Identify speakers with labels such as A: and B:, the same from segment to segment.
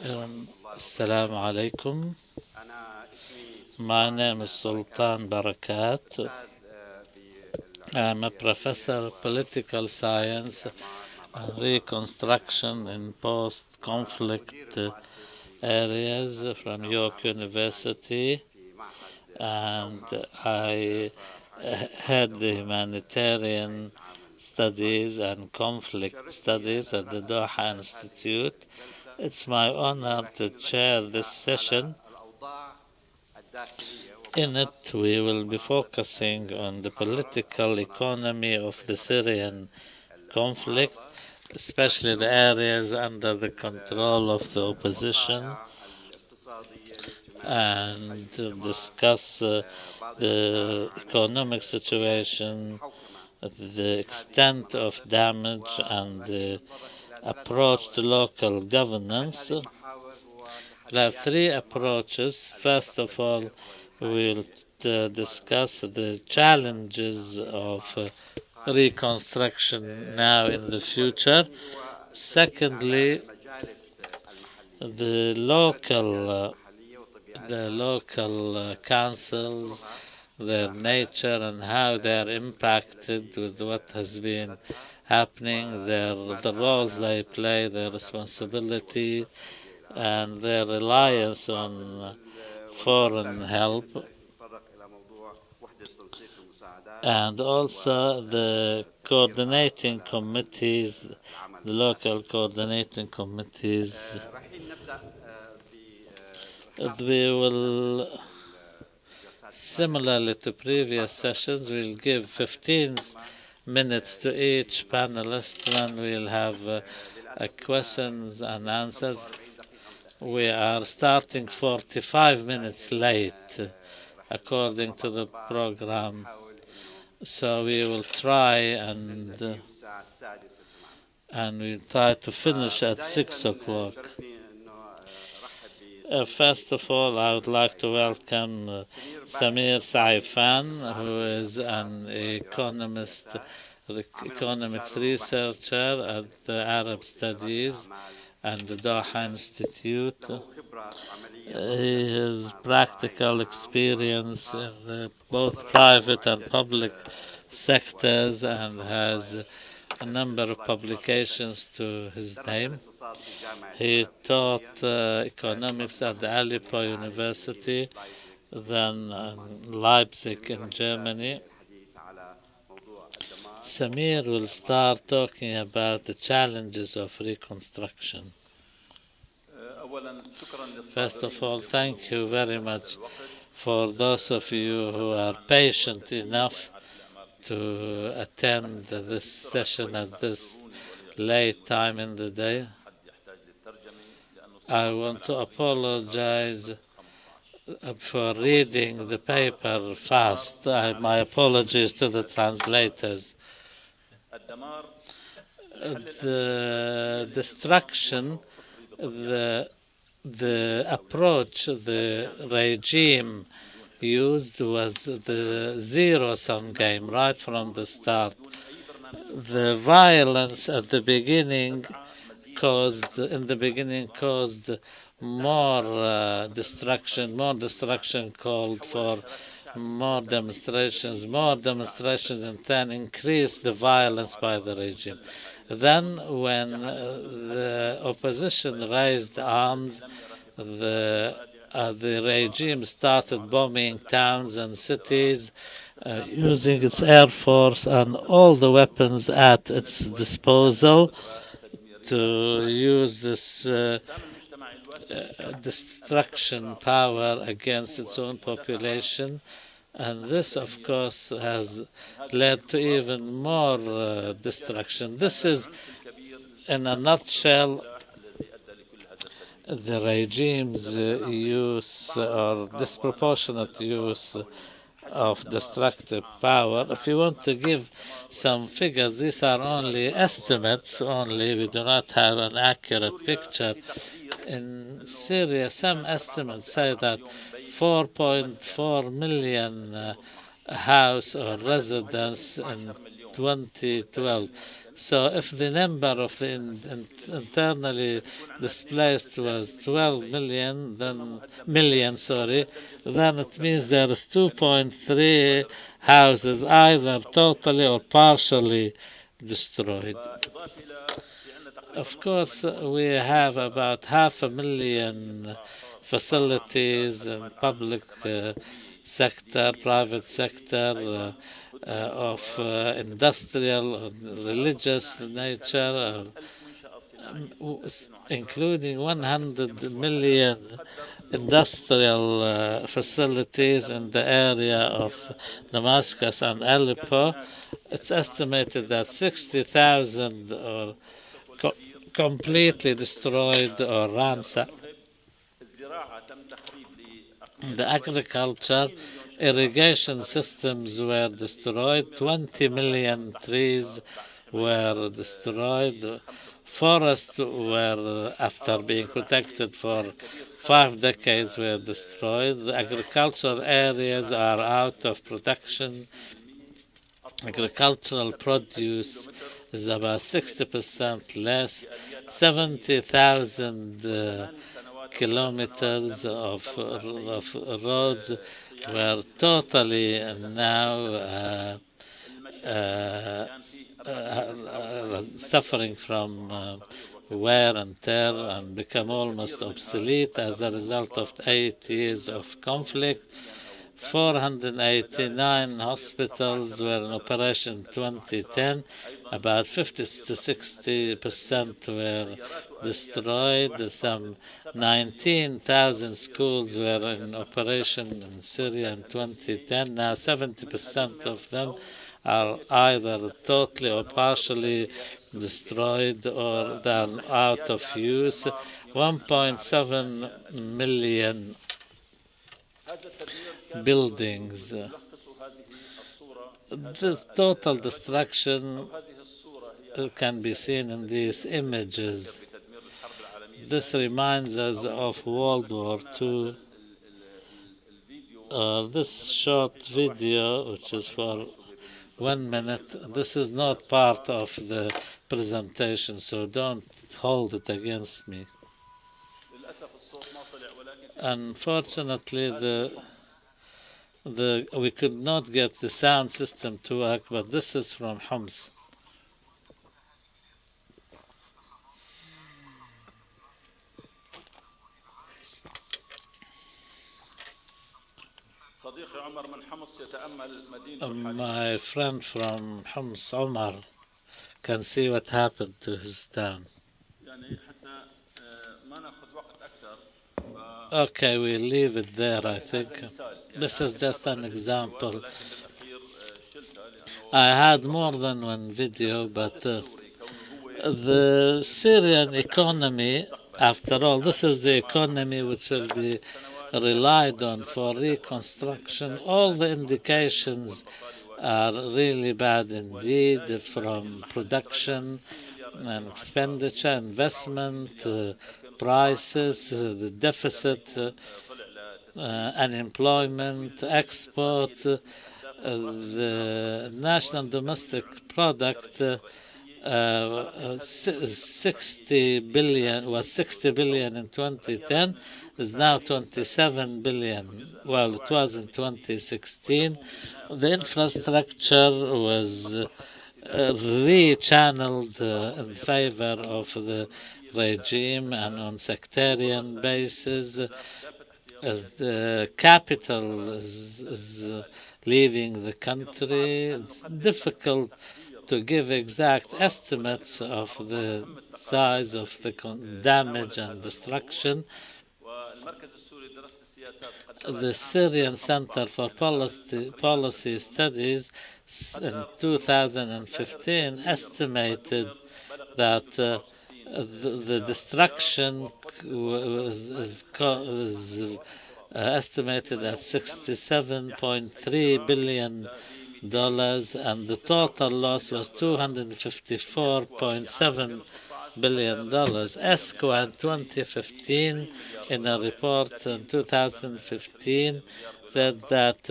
A: Assalamu alaikum. My name is Sultan Barakat. I'm a professor of political science and reconstruction in post-conflict areas from York University, and I head the Humanitarian Studies and Conflict Studies at the Doha Institute. It's my honor to chair this session. In it, we will be focusing on the political economy of the Syrian conflict, especially the areas under the control of the opposition, and to discuss the economic situation, the extent of damage, and the approach to local governance. There are three approaches. First of all, we'll discuss the challenges of reconstruction now in the future. Secondly, the local councils, their nature and how they are impacted with what has been happening, the roles they play, their responsibility, and their reliance on foreign help, and also the coordinating committees, the local coordinating committees. We will, similarly to previous sessions, we'll give 15 minutes to each panelist, then we'll have questions and answers. We are starting 45 minutes late according to the program, so we will try and we'll try to finish at 6 o'clock. First of all, I would like to welcome Samir Seifan, who is an economist, economics researcher at the Arab Studies and the Doha Institute. He has practical experience in both private and public sectors and has a number of publications to his name. He taught economics at the Aleppo University, then in Leipzig in Germany. Samir will start talking about the challenges of reconstruction. First of all, thank you very much for those of you who are patient enough to attend this session at this late time in the day. I want to apologize for reading the paper fast. My apologies to the translators. The destruction, the approach the regime used was the zero-sum game right from the start. The violence at the beginning caused more destruction. More destruction called for more demonstrations. More demonstrations in turn increased the violence by the regime. Then when the opposition raised arms, the regime started bombing towns and cities, using its air force and all the weapons at its disposal to use this destruction power against its own population. And this, of course, has led to even more destruction. This is, in a nutshell, the regime's use or disproportionate use of destructive power. If you want to give some figures, these are only estimates, we do not have an accurate picture. In Syria, some estimates say that 4.4 million house or residents in 2012. So if the number of the internally displaced was 12 million, then then it means there is 2.3 houses either totally or partially destroyed. Of course, we have about 500,000 facilities in public sector, private sector, of industrial, religious nature, including 100 million industrial facilities in the area of Damascus and Aleppo. It's estimated that 60,000 are completely destroyed or ransacked. The agriculture, irrigation systems were destroyed, 20 million trees were destroyed, forests were, after being protected for 5 decades, were destroyed. The agricultural areas are out of protection. Agricultural produce is about 60% less, 70,000 kilometers of roads were totally now suffering from wear and tear and become almost obsolete as a result of 8 years of conflict. 489 hospitals were in operation in 2010. About 50 to 60% were destroyed. Some 19,000 schools were in operation in Syria in 2010. Now 70% of them are either totally or partially destroyed or they're out of use. 1.7 million buildings. The total destruction can be seen in these images. This reminds us of World War II. This short video, which is for 1 minute, this is not part of the presentation, so don't hold it against me. Unfortunately, we could not get the sound system to work, but this is from Homs. My friend from Homs, Omar, can see what happened to his town. Okay, we'll leave it there, I think. This is just an example. I had more than one video, but the Syrian economy, after all, this is the economy which will be relied on for reconstruction. All the indications are really bad indeed, from production and expenditure, investment, prices, the deficit, unemployment, export, the national domestic product 60 billion was 60 billion in 2010, is now 27 billion. Well, it was in 2016. The infrastructure was rechanneled in favor of the regime and on sectarian basis. The capital is leaving the country. It's difficult to give exact estimates of the size of the damage and destruction. The Syrian Center for Policy Studies in 2015 estimated that the destruction is estimated at $67.3 billion, and the total loss was $254.7 billion. ESCO in 2015, in a report in 2015, estimated that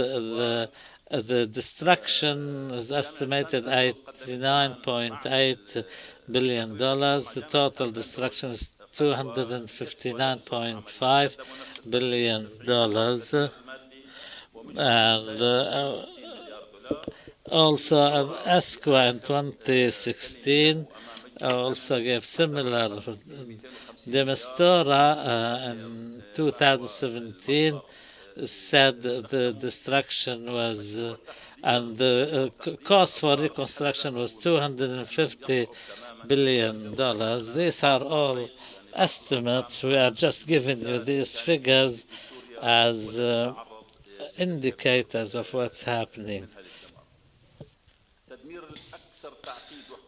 A: the destruction is estimated $89.8 billion. The total destruction is $259.5 billion. And also, ESCWA in 2016 also gave similar. De Mistura in 2017 said the destruction was and the cost for reconstruction was $250 billion. These are all estimates. We are just giving you these figures as indicators of what's happening.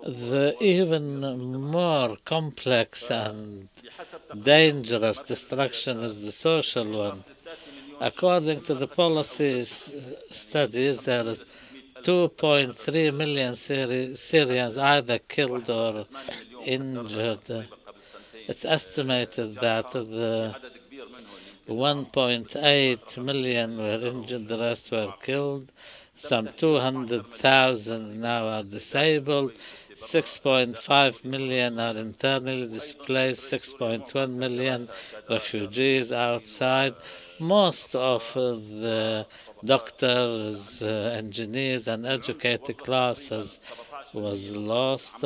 A: The even more complex and dangerous destruction is the social one. According to the policy studies, there is 2.3 million Syrians either killed or injured. It's estimated that the 1.8 million were injured, the rest were killed. Some 200,000 now are disabled. 6.5 million are internally displaced, 6.1 million refugees outside. Most of the doctors, engineers, and educated classes was lost.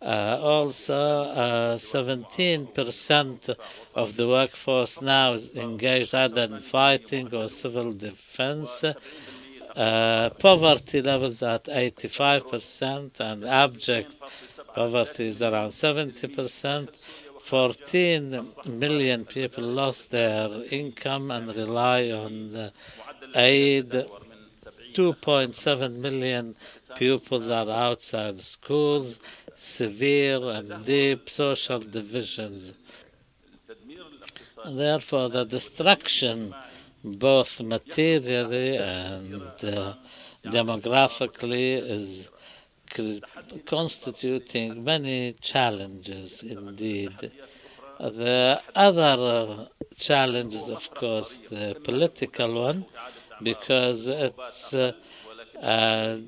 A: Also, 17% of the workforce now is engaged either in fighting or civil defense. Poverty levels at 85%, and abject poverty is around 70%. 14 million people lost their income and rely on aid. 2.7 million pupils are outside schools. Severe and deep social divisions. Therefore, the destruction, both materially and demographically, is constituting many challenges indeed. The other challenge is, of course, the political one, because it's a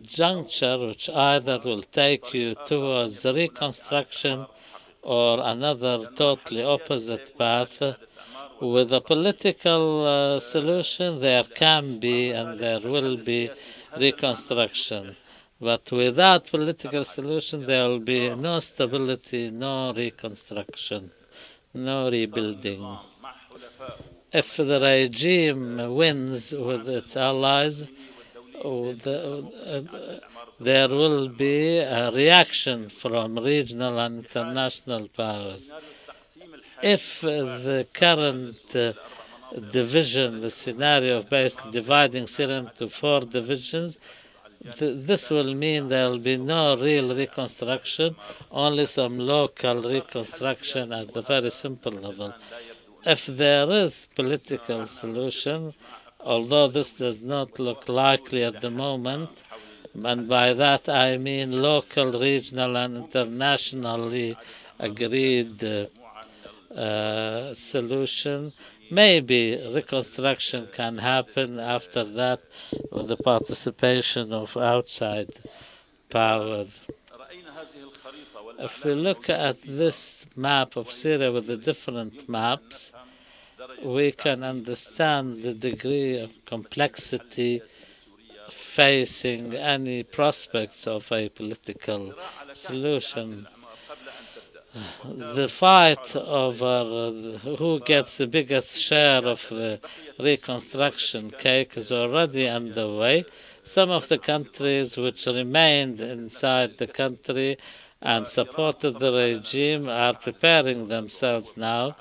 A: juncture which either will take you towards reconstruction or another totally opposite path. With a political solution, there can be and there will be reconstruction. But without political solution, there will be no stability, no reconstruction, no rebuilding. If the regime wins with its allies, there will be a reaction from regional and international powers. If the current division, the scenario of basically dividing Syria into 4 divisions, this will mean there will be no real reconstruction, only some local reconstruction at the very simple level. If there is political solution, although this does not look likely at the moment, and by that I mean local, regional, and internationally agreed solution, maybe reconstruction can happen after that with the participation of outside powers. If we look at this map of Syria with the different maps, we can understand the degree of complexity facing any prospects of a political solution. The fight over who gets the biggest share of the reconstruction cake is already underway. Some of the countries which remained inside the country and supported the regime are preparing themselves now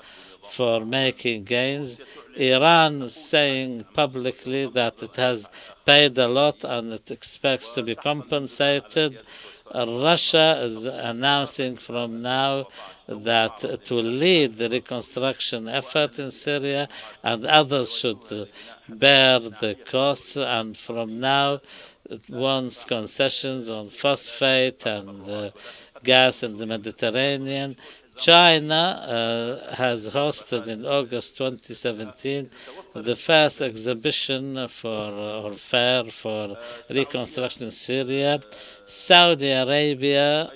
A: for making gains. Iran is saying publicly that it has paid a lot and it expects to be compensated. Russia is announcing from now that it will lead the reconstruction effort in Syria and others should bear the costs, and from now it wants concessions on phosphate and gas in the Mediterranean. China has hosted in August 2017 the first exhibition or fair for reconstruction in Syria. Saudi Arabia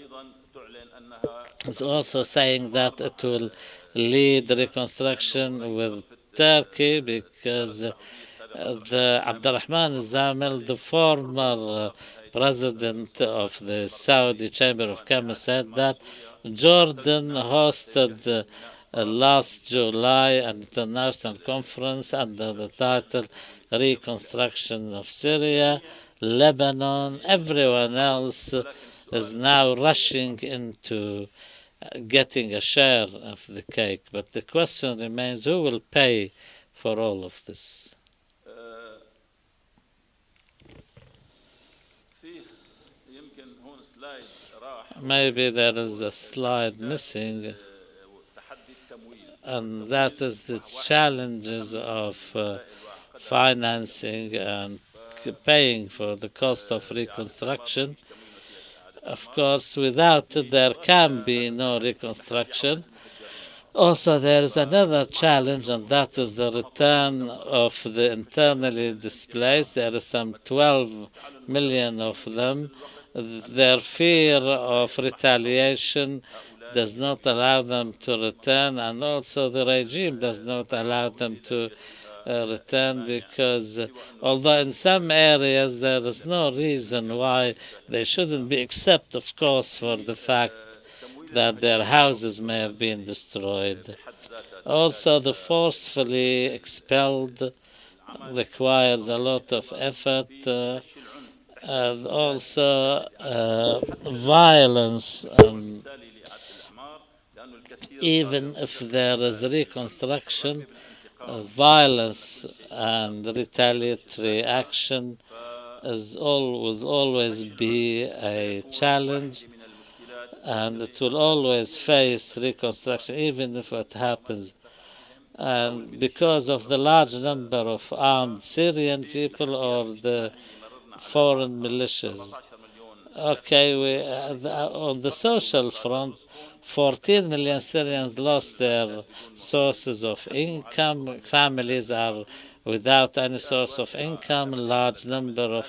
A: is also saying that it will lead reconstruction with Turkey because the Abdurrahman Zamil, the former president of the Saudi Chamber of Commerce, said that Jordan hosted last July an international conference under the title Reconstruction of Syria. Lebanon, everyone else is now rushing into getting a share of the cake. But the question remains, who will pay for all of this? Maybe there is a slide missing, and that is the challenges of financing and paying for the cost of reconstruction. Of course, without it, there can be no reconstruction. Also, there is another challenge, and that is the return of the internally displaced. There is some 12 million of them. Their fear of retaliation does not allow them to return, and also the regime does not allow them to return, because although in some areas there is no reason why they shouldn't be, except of course for the fact that their houses may have been destroyed. Also, the forcefully expelled requires a lot of effort, and also violence. Even if there is reconstruction, violence and retaliatory action will always be a challenge, and it will always face reconstruction, even if it happens. And because of the large number of armed Syrian people or the foreign militias. Okay, on the social front, 14 million Syrians lost their sources of income. Families are without any source of income. A large number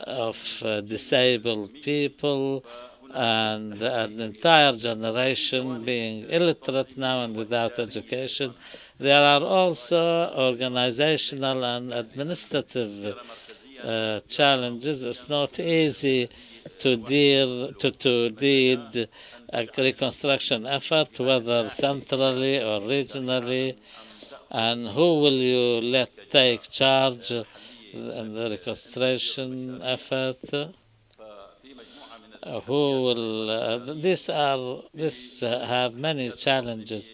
A: of disabled people, and an entire generation being illiterate now and without education. There are also organizational and administrative challenges. It's not easy to lead a reconstruction effort, whether centrally or regionally, and who will you let take charge in the reconstruction effort? Who will? These have many challenges.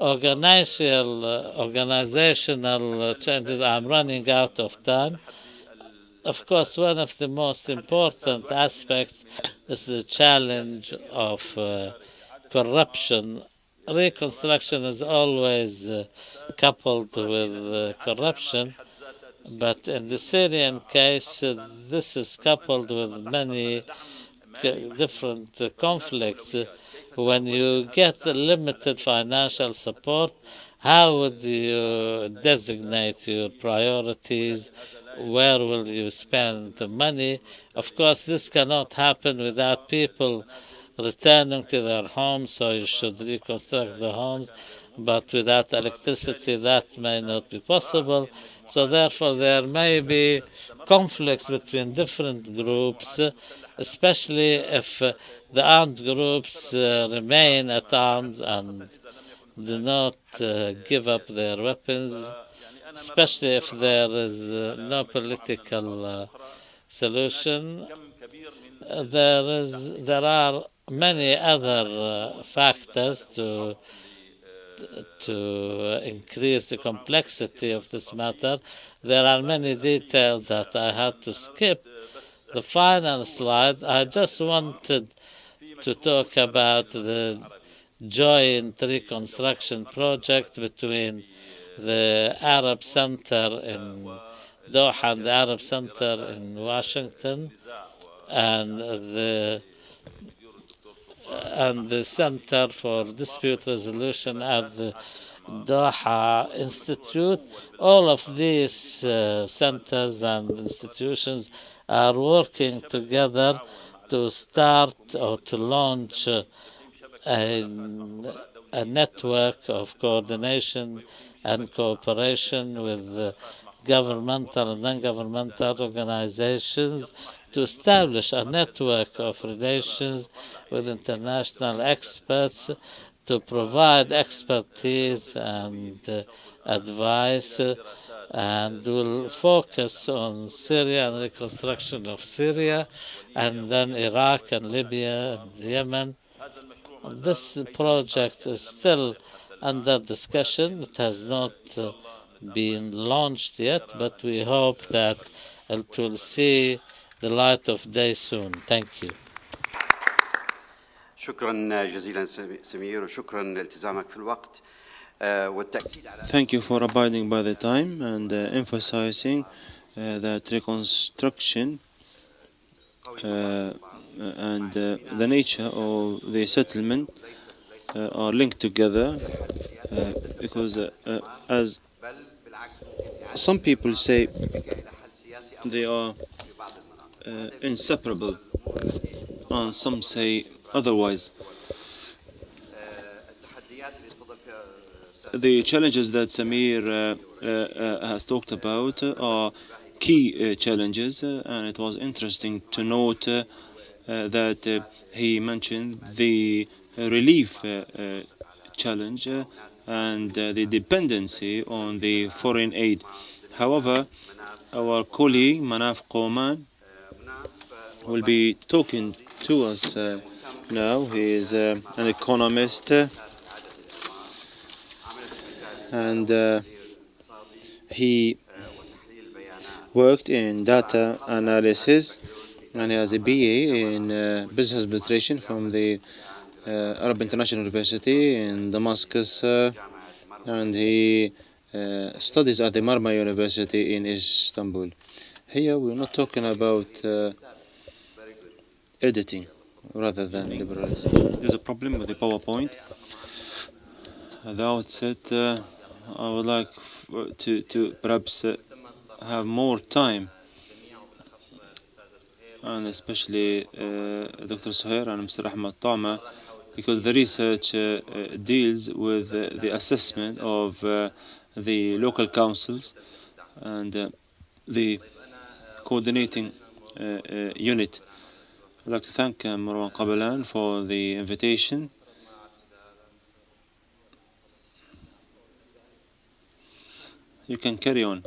A: Organizational changes. I'm running out of time. Of course, one of the most important aspects is the challenge of corruption. Reconstruction is always coupled with corruption, but in the Syrian case, this is coupled with many different conflicts. When you get limited financial support, how would you designate your priorities? Where will you spend the money? Of course, this cannot happen without people returning to their homes, so you should reconstruct the homes, but without electricity that may not be possible. So therefore there may be conflicts between different groups, especially if the armed groups remain at arms and do not give up their weapons, especially if there is no political solution. There are many other factors to increase the complexity of this matter. There are many details that I had to skip. The final slide, I just wanted to talk about the joint reconstruction project between the Arab Center in Doha and the Arab Center in Washington, and and the Center for Dispute Resolution at the Doha Institute. All of these centers and institutions are working together to start or to launch a network of coordination and cooperation with governmental and non-governmental organizations to establish a network of relations with international experts to provide expertise and advice, and will focus on Syria and reconstruction of Syria, and then Iraq and Libya and Yemen. This project is still under discussion. It has not been launched yet, but we hope that it will see the light of day soon. Thank you.
B: شكرا جزيلا سمير وشكرا لالتزامك في الوقت والتأكيد على
C: Thank you for abiding by the time and emphasizing that reconstruction and the nature of the settlement are linked together because as some people say they are inseparable and some say otherwise. The challenges that Samir has talked about are key challenges, and it was interesting to note that he mentioned the relief challenge and the dependency on the foreign aid. However, our colleague Munaff Koman will be talking to us now. He is an economist and he worked in data analysis, and he has a BA in business administration from the Arab International University in Damascus, and he studies at the Marmara University in Istanbul. Here we're not talking about editing rather than liberalization. There's a problem with the PowerPoint. At the outset, I would like to perhaps have more time, and especially Dr. Suhair and Mr. Ahmed Tama, because the research deals with the assessment of the local councils and the coordinating unit. I'd like to thank Marwan Qabalan for the invitation. You can carry on.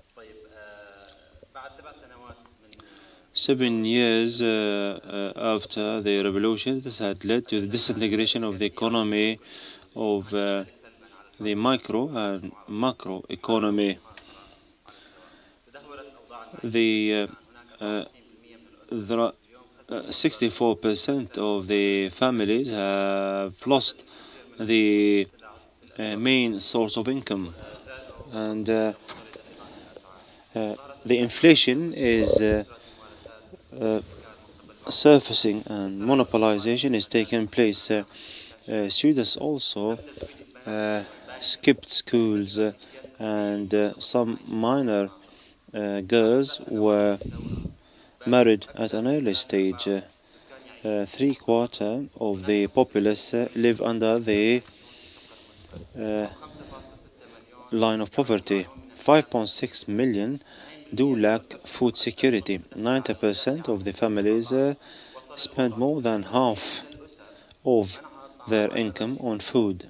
C: 7 years after the revolution, this had led to the disintegration of the economy of the micro and macro economy. There are 64% of the families have lost the main source of income, and the inflation is surfacing and monopolization is taking place. Students also skipped schools, and some minor girls were married at an early stage. 3/4 of the populace live under the line of poverty. 5.6 million do lack food security. 90% of the families spend more than half of their income on food.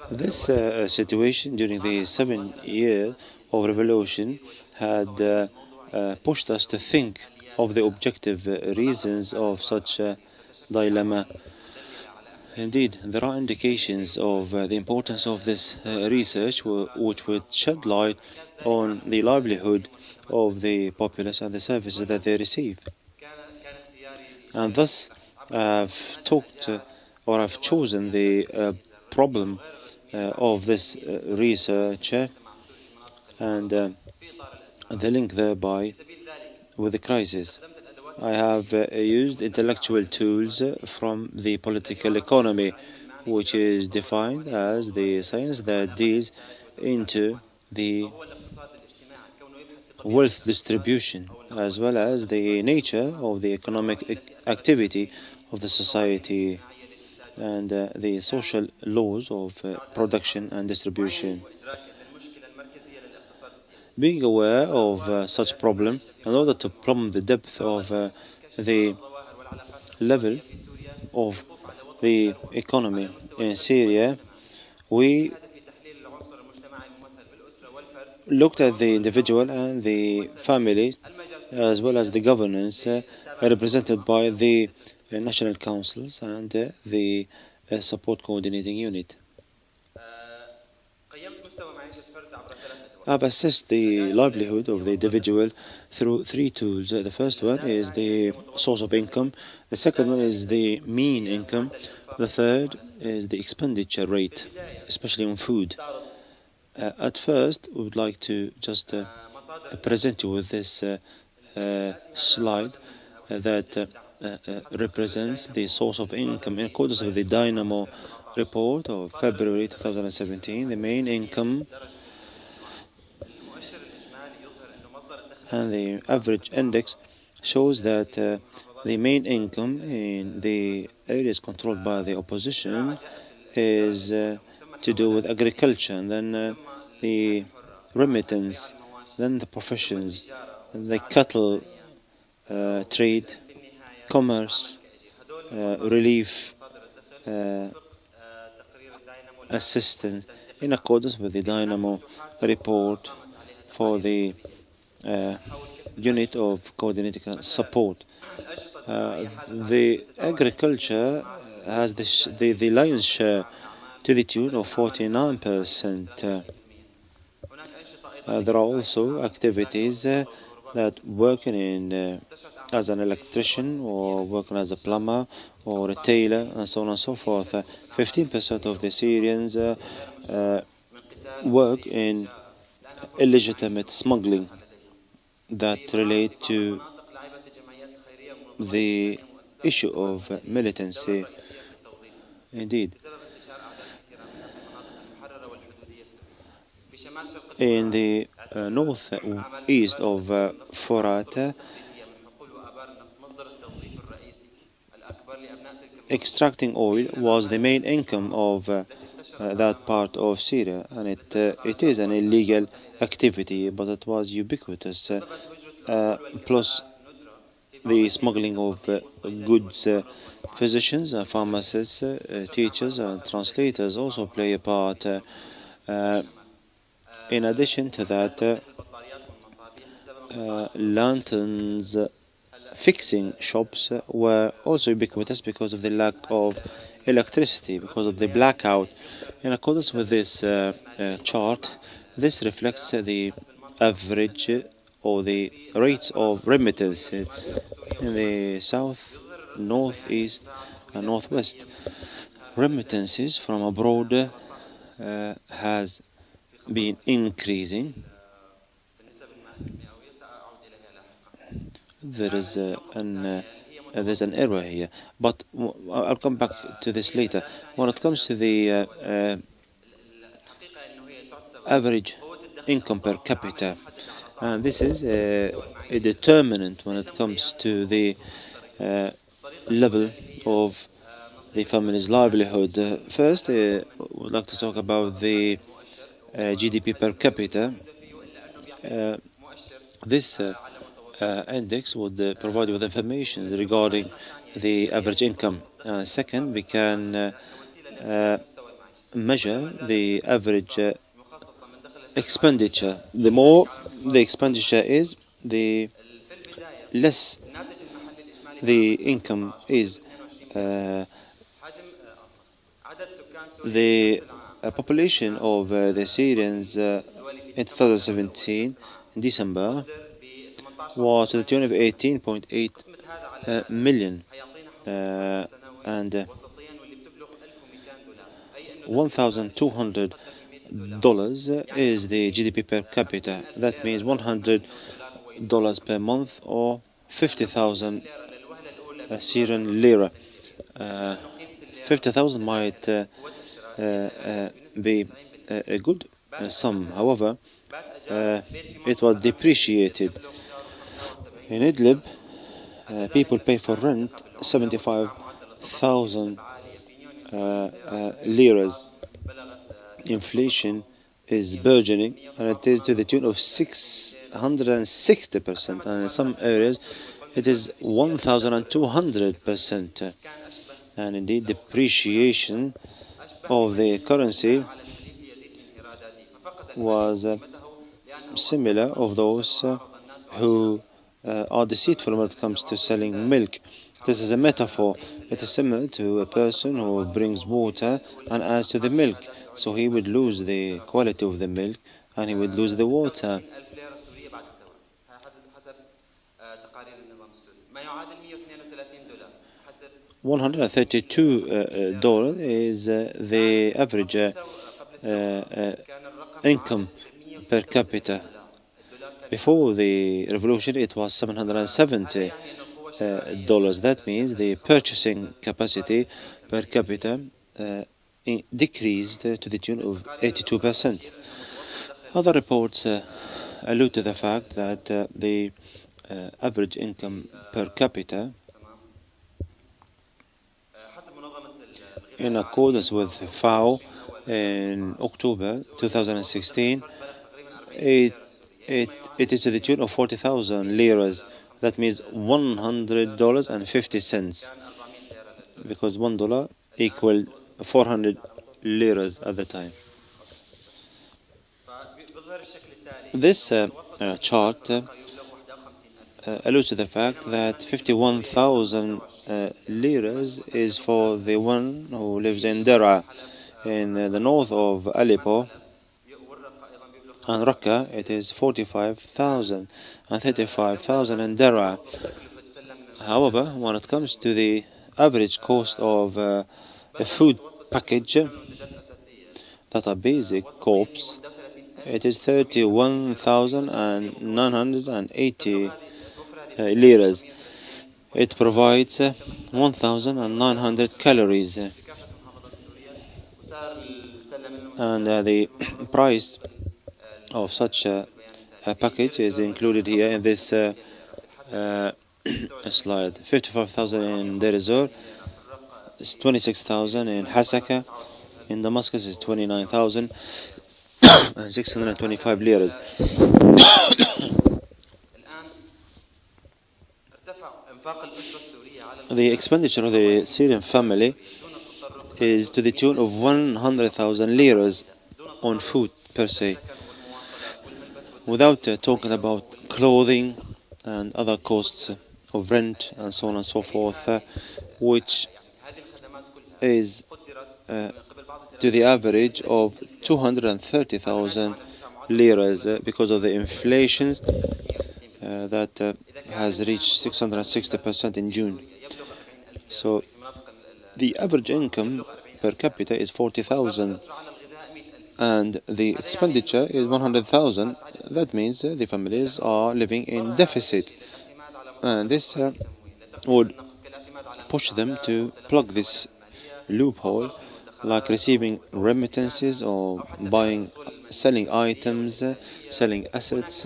C: This situation during the 7 years of revolution had pushed us to think of the objective reasons of such a dilemma. Indeed, there are indications of the importance of this research which would shed light on the livelihood of the populace and the services that they receive. And thus I've talked or I've chosen the problem of this research and the link thereby with the crisis. I have used intellectual tools from the political economy, which is defined as the science that deals into the wealth distribution as well as the nature of the economic activity of the society and the social laws of production and distribution. Being aware of such problem in order to plumb the depth of the level of the economy in Syria, we looked at the individual and the family as well as the governance represented by the national councils and the support coordinating unit. I've assessed the livelihood of the individual through three tools. The first one is the source of income. The second one is the mean income. The third is the expenditure rate, especially on food. At first, we would like to just present you with this slide that represents the source of income in accordance with the Dynamo report of February 2017. The main income and the average index shows that the main income in the areas controlled by the opposition is to do with agriculture, and then the remittance, then the professions, the cattle trade, commerce, relief, assistance, in accordance with the Dynamo report for the unit of coordinating support. The agriculture has the lion's share to the tune of 49%. There are also activities that working in as an electrician or working as a plumber or a tailor and so on and so forth. 15% of the Syrians work in illegitimate smuggling that relate to the issue of militancy. Indeed. In the northeast of Forat, extracting oil was the main income of that part of Syria, and it is an illegal activity, but it was ubiquitous, plus the smuggling of goods. Physicians and pharmacists, teachers and translators also play a part. In addition to that, lanterns fixing shops were also ubiquitous because of the lack of electricity, because of the blackout. In accordance with this chart, this reflects the average or the rates of remittance in the south, northeast, and northwest. Remittances from abroad has been increasing. There's an error here, but I'll come back to this later. When it comes to the average income per capita, and this is a determinant when it comes to the level of the family's livelihood. First, I would like to talk about the GDP per capita. This index would provide you with information regarding the average income. Second, we can measure the average expenditure. The more the expenditure is, the less the income is. The population of the Syrians in 2017, in December, was to the tune of 18.8 million, and $1,200 is the GDP per capita. That means $100 per month, or 50,000 Syrian lira. 50,000 might be a good sum. However, it was depreciated. In Idlib, people pay for rent 75,000 liras. Inflation is burgeoning, and it is to the tune of 660%, and in some areas it is 1,200%. And indeed, depreciation of the currency was similar of those who are deceitful when it comes to selling milk. This is a metaphor. It is similar to a person who brings water and adds to the milk. So he would lose the quality of the milk and he would lose the water. $132 is the average income per capita. Before the revolution, it was $770. That means the purchasing capacity per capita decreased to the tune of 82%. Other reports allude to the fact that the average income per capita, in accordance with FAO in October 2016, it is to the tune of 40,000 liras. That means $100.50, because $1 equaled 400 liras at the time. This chart alludes to the fact that 51,000 liras is for the one who lives in Dara, in the north of Aleppo, and Raqqa it is 45,000 and 35,000 in Dara. However, when it comes to the average cost of a food package that are basic crops, it is 31,980 liras. It provides 1,900 calories, and the price of such a package is included here in this slide. 55,000 in Deir ez-Zor, 26,000 in Hasaka, in Damascus is 29,625 liras. The expenditure of the Syrian family is to the tune of 100,000 liras on food per se, without talking about clothing and other costs of rent and so on and so forth, which is to the average of 230,000 liras because of the inflation that has reached 660% in June. So the average income per capita is 40,000 and the expenditure is 100,000. That means the families are living in deficit, and this would push them to plug this loophole, like receiving remittances or selling items, selling assets,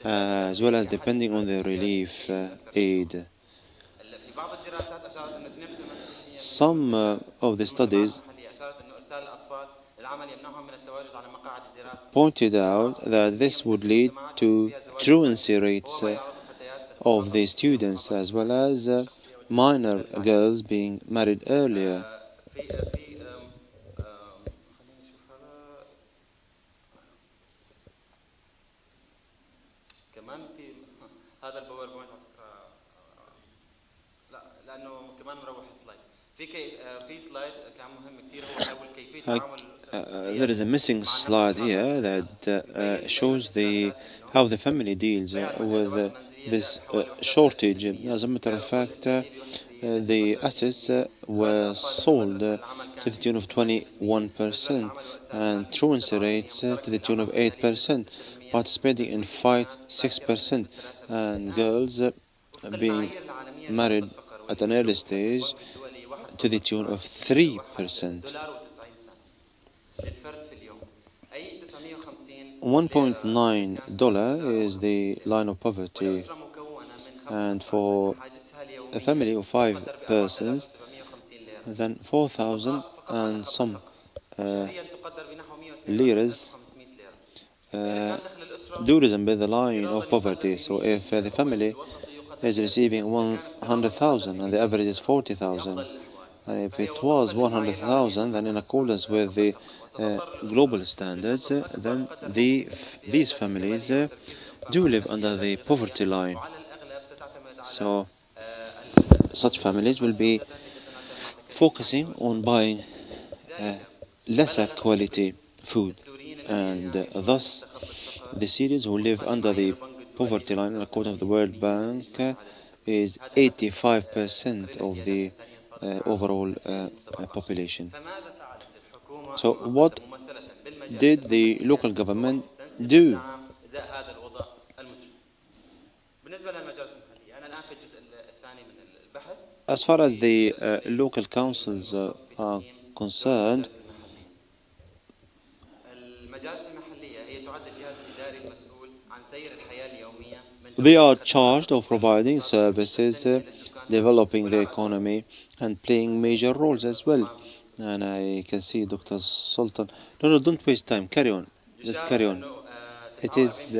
C: as well as depending on the relief aid. Some of the studies pointed out that this would lead to truancy rates of the students, as well as minor girls being married earlier. There is a missing slide here that shows how the family deals with this shortage. As a matter of fact, the assets were sold to the tune of 21%, and truancy rates to the tune of 8%, participating in fights 6%, and girls being married at an early stage to the tune of 3%. $1.9 is the line of poverty, and for a family of 5 persons, then 4,000 and some liras do resemble the line of poverty. So if the family is receiving 100,000 and the average is 40,000, and if it was 100,000, then in accordance with the global standards, then these families do live under the poverty line. So such families will be focusing on buying lesser quality food, and thus the Syrians who live under the poverty line, according to the World Bank, is 85% of the overall population. So what did the local government do? As far as the local councils are concerned, they are charged of providing services, developing the economy, and playing major roles as well. And I can see Dr. Sultan. No, don't waste time. Carry on. Just carry on. It is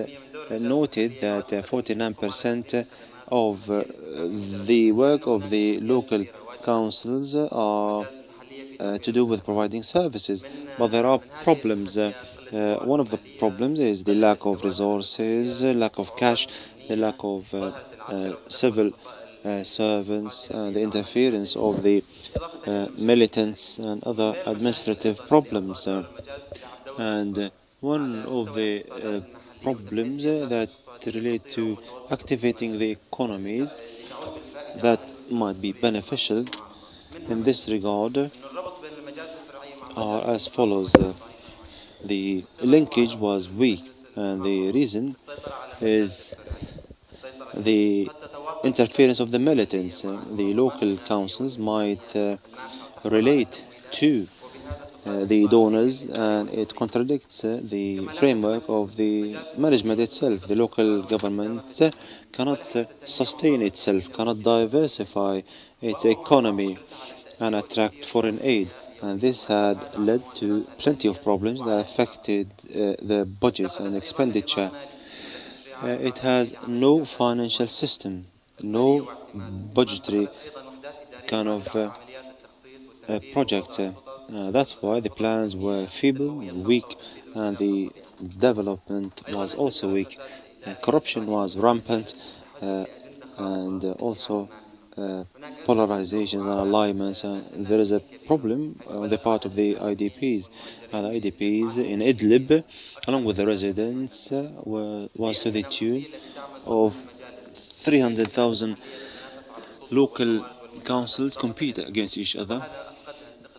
C: noted that 49% of the work of the local councils are to do with providing services, but there are problems. One of the problems is the lack of resources, lack of cash, the lack of civil servants, and the interference of the militants and other administrative problems. And one of the problems that relate to activating the economies that might be beneficial in this regard are as follows. The linkage was weak, and the reason is the interference of the militants. The local councils might relate to the donors, and it contradicts the framework of the management itself. The local government cannot sustain itself, cannot diversify its economy and attract foreign aid. And this had led to plenty of problems that affected the budgets and expenditure. It has no financial system, no budgetary kind of project. That's why the plans were feeble, weak, and the development was also weak. Corruption was rampant, and also polarizations and alignments. There is a problem on the part of the IDPs. The IDPs in Idlib, along with the residents, was to the tune of 300,000 local councils compete against each other,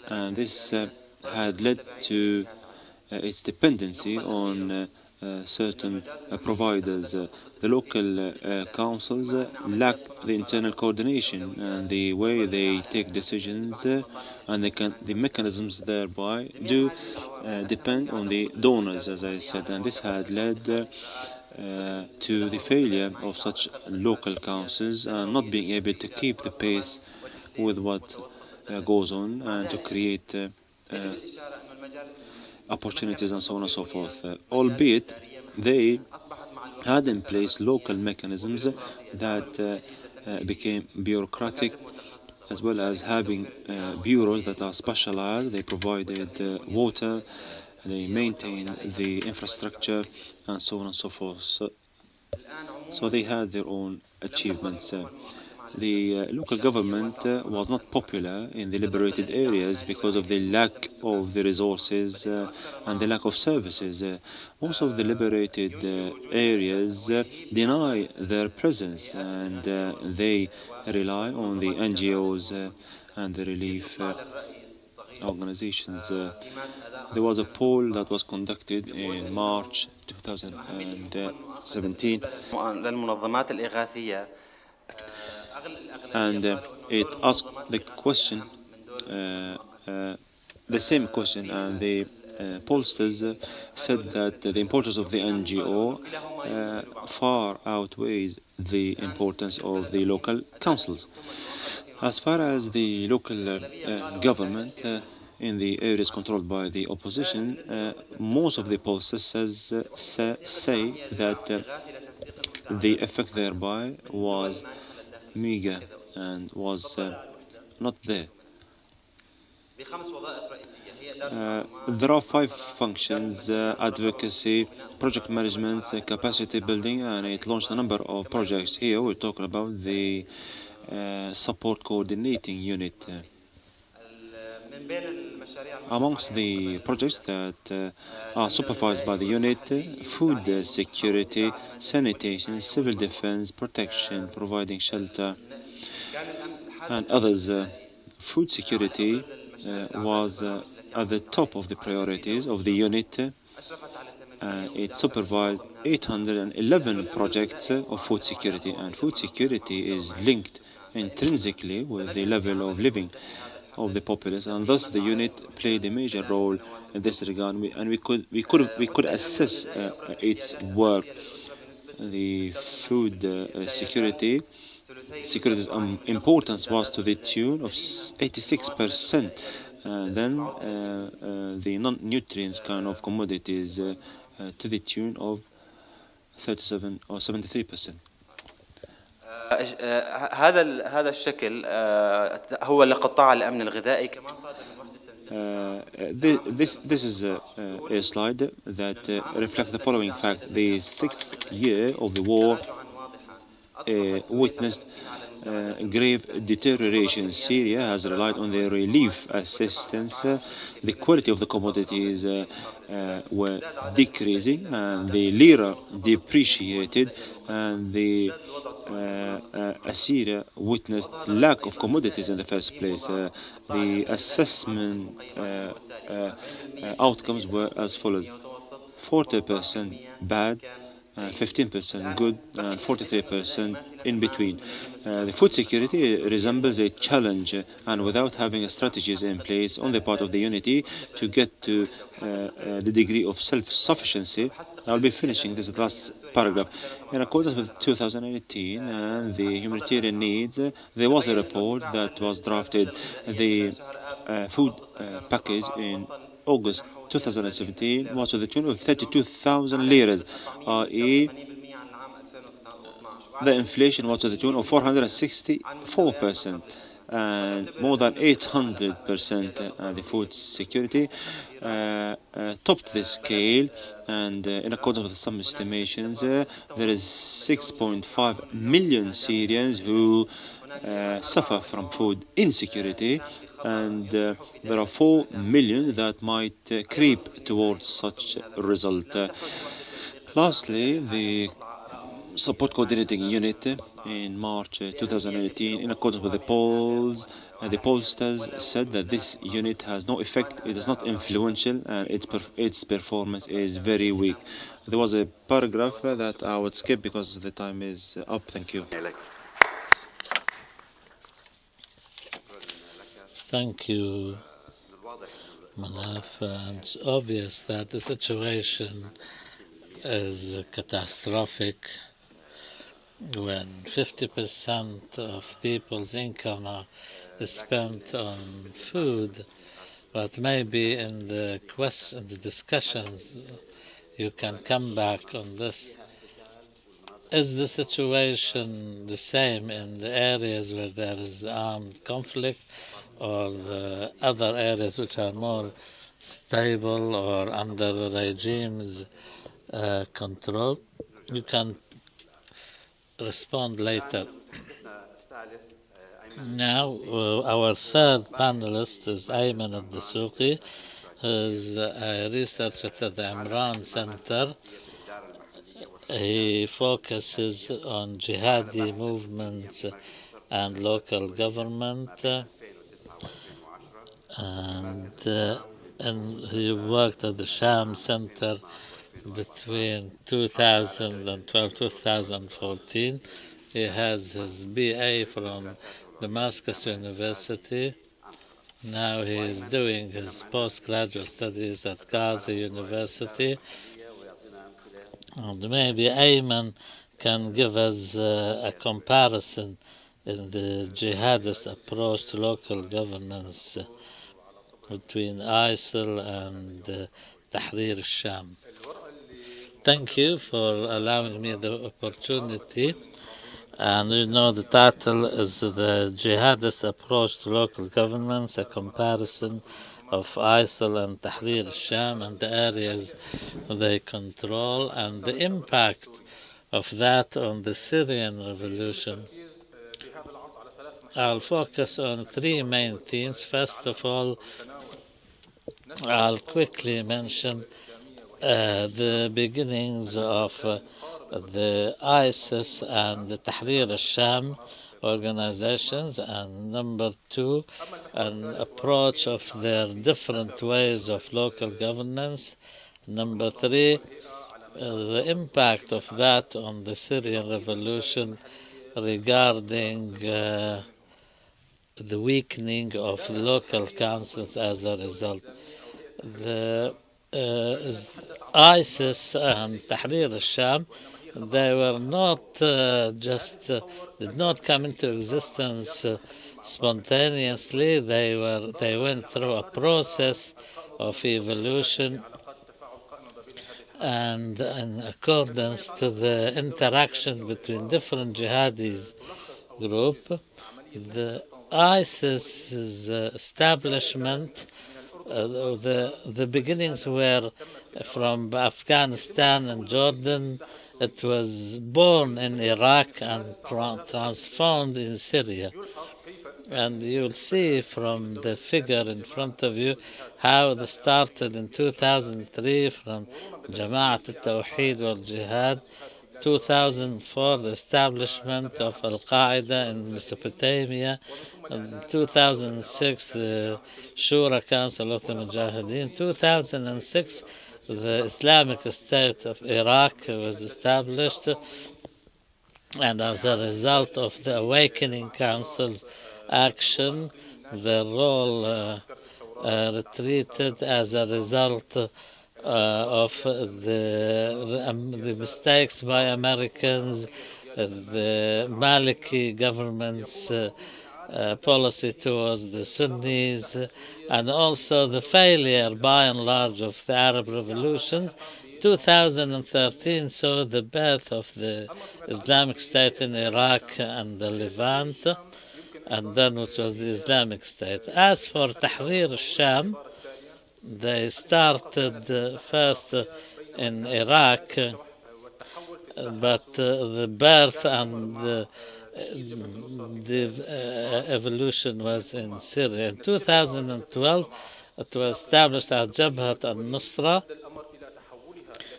C: and this had led to its dependency on certain providers. The local councils lack the internal coordination and the way they take decisions, and the mechanisms thereby do depend on the donors, as I said, and this had led to the failure of such local councils not being able to keep the pace with what goes on and to create opportunities and so on and so forth, albeit they had in place local mechanisms that became bureaucratic, as well as having bureaus that are specialized. They provided water, they maintained the infrastructure, and so on and so forth. So they had their own achievements. the local government was not popular in the liberated areas because of the lack of the resources and the lack of services. Most of the liberated areas deny their presence, and they rely on the NGOs and the relief organizations. There was a poll that was conducted in March 2017, and it asked the question, the same question, and the pollsters said that the importance of the NGO far outweighs the importance of the local councils. As far as the local government in the areas controlled by the opposition, most of the pollsters say that the effect thereby was meager and was not there. There are 5 functions: advocacy, project management, capacity building, and it launched a number of projects. Here we're talking about the support coordinating unit. Amongst the projects that are supervised by the unit, food security, sanitation, civil defense, protection, providing shelter, and others. Food security was at the top of the priorities of the unit. It supervised 811 projects of food security, and food security is linked intrinsically with the level of living of the populace, and thus the unit played a major role in this regard. We could assess its work. The food security's importance was to the tune of 86%. Then the non-nutrients kind of commodities to the tune of 37 or 73%.
D: هذا الشكل هو اللي قطع الأمن الغذائي.
C: This is a slide that reflects the following fact. The 6th year of the war witnessed grave deterioration. Syria has relied on the relief assistance. The quality of the commodities were decreasing, and the lira depreciated, and the Syria witnessed lack of commodities in the first place. The assessment outcomes were as follows: 40% bad, 15% good, and 43% in between. The food security resembles a challenge, and without having strategies in place on the part of the unity to get to the degree of self-sufficiency. I'll be finishing this last paragraph. In accordance with 2018 and the humanitarian needs, there was a report that was drafted. The food package in August 2017 was to the tune of 32,000 liras, i.e. the inflation was to the tune of 464%, and more than 800%. The food security topped this scale, and in accordance with some estimations, there is 6.5 million Syrians who suffer from food insecurity, and there are 4 million that might creep towards such a result. Lastly, the support coordinating unit in March 2018, in accordance with the polls, the pollsters said that this unit has no effect, it is not influential, and its performance is very weak. There was a paragraph that I would skip because the time is up. Thank you.
A: Thank you, Munaff. It's obvious that the situation is catastrophic when 50% of people's income is spent on food. But maybe in the discussions, you can come back on this. Is the situation the same in the areas where there is armed conflict, or the other areas which are more stable or under the regime's control? You can respond later. Now, our third panelist is Ayman Al Dassouky, who is a researcher at the Omran Center. He focuses on jihadi movements and local government, and he worked at the Sham Center between 2012-2014. He has his BA from Damascus University. Now he is doing his postgraduate studies at Gazi University. And maybe Ayman can give us a comparison in the jihadist approach to local governance between ISIL and Tahrir al-Sham. Thank you for allowing me the opportunity. And you know the title is The Jihadist Approach to Local Governments, a comparison of ISIL and Tahrir al-Sham and the areas they control and the impact of that on the Syrian revolution. I'll focus on three main themes. First of all, I'll quickly mention the beginnings of the ISIS and the Tahrir al-Sham organizations, and number two, an approach of their different ways of local governance. Number three, the impact of that on the Syrian revolution regarding the weakening of local councils as a result. The ISIS and Tahrir al-Sham, they were not did not come into existence spontaneously. They went through a process of evolution, and in accordance to the interaction between different jihadis group, the ISIS's establishment, the beginnings were from Afghanistan and Jordan. It was born in Iraq and transformed in Syria. And you'll see from the figure in front of you how they started in 2003 from Jama'at al-Tawheed wal-Jihad. 2004, the establishment of Al-Qaeda in Mesopotamia. In 2006, the Shura Council of the Mujahideen. 2006, the Islamic State of Iraq was established, and as a result of the Awakening Council's action, their role retreated as a result of the mistakes by Americans, the Maliki government's policy towards the Sunnis, and also the failure by and large of the Arab revolutions. 2013 saw the birth of the Islamic State in Iraq and the Levant, and then which was the Islamic State. As for Tahrir al-Sham, they started first in Iraq, but the birth and the evolution was in Syria. In 2012, it was established as Jabhat al-Nusra.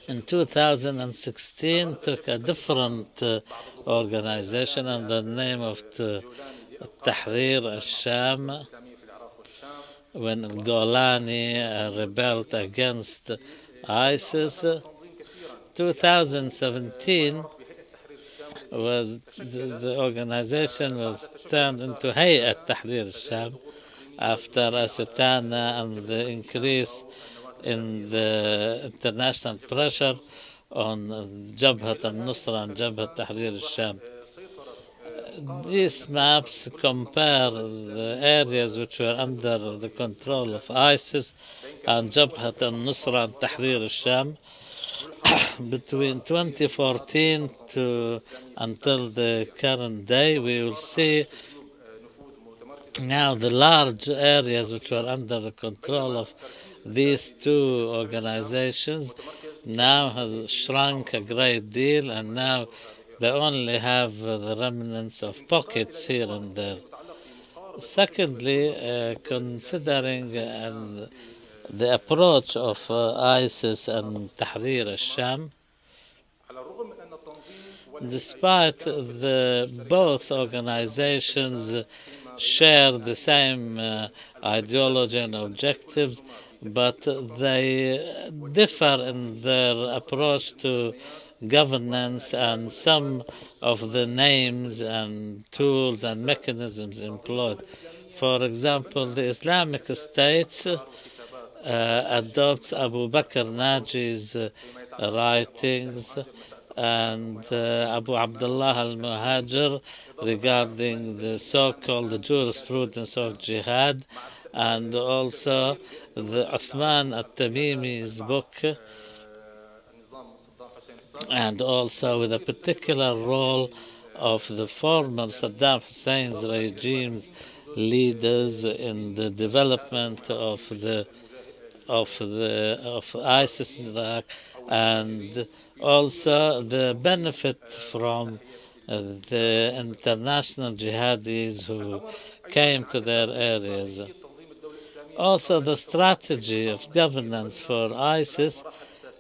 A: In 2016, took a different organization under the name of Tahrir al-Sham, when Golani rebelled against ISIS. 2017 was the organization was turned into Hayat Tahrir al-Sham after Asitana and the increase in the international pressure on Jabhat al-Nusra and Jabhat Tahrir al-Sham. These maps compare the areas which were under the control of ISIS and Jabhat al-Nusra and Tahrir al-Sham between 2014 to until the current day. We will see now the large areas which were under the control of these two organizations now has shrunk a great deal, and now they only have the remnants of pockets here and there. Secondly, considering the approach of ISIS and Tahrir al-Sham, despite both organizations share the same ideology and objectives, but they differ in their approach to governance and some of the names and tools and mechanisms employed. For example, the Islamic States adopts Abu Bakr Naji's writings and Abu Abdullah al-Muhajir regarding the so-called jurisprudence of jihad, and also the Uthman al-Tamimi's book, and also with a particular role of the former Saddam Hussein's regime leaders in the development of ISIS in Iraq, and also the benefit from the international jihadis who came to their areas. Also, the strategy of governance for ISIS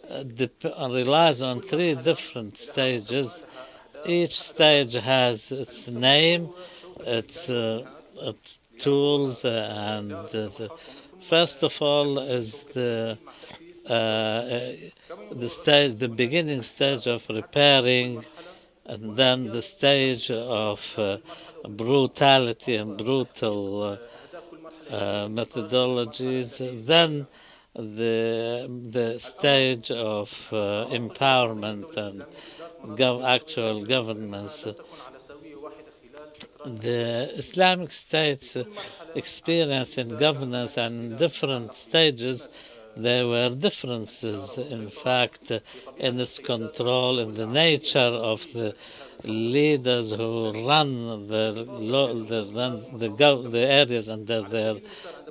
A: relies on three different stages. Each stage has its name, its tools, and first of all is the beginning stage of preparing, and then the stage of brutality and brutal methodologies, then the stage of empowerment and actual governance. The Islamic State's experience in governance and different stages, there were differences, in fact, in its control, in the nature of the leaders who run the areas under their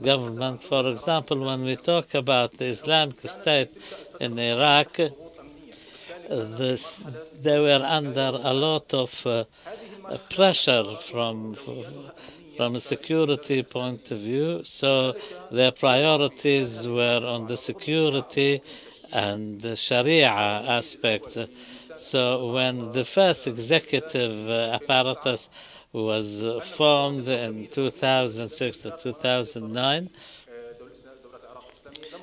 A: government. For example, when we talk about the Islamic State in Iraq, they were under a lot of pressure from a security point of view, so their priorities were on the security and the Sharia aspects. So when the first executive apparatus was formed in 2006 to 2009,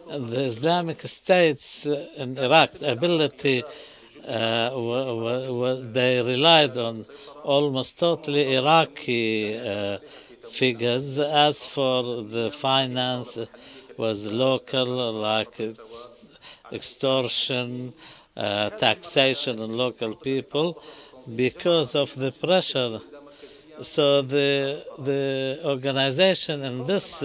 A: the Islamic State's in Iraq's ability, they relied on almost totally Iraqi figures. As for the finance, was local, like extortion, taxation on local people, because of the pressure. So the organization in this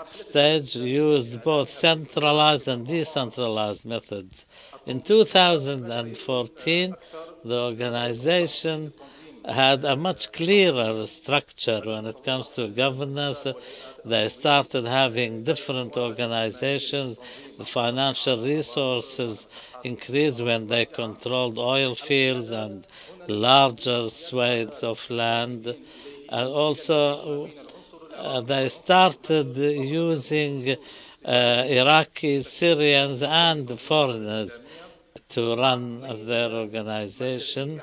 A: stage used both centralized and decentralized methods. In 2014, the organization had a much clearer structure when it comes to governance. They started having different organizations. The financial resources increased when they controlled oil fields and larger swathes of land. And also, they started using Iraqi, Syrians, and foreigners to run their organization.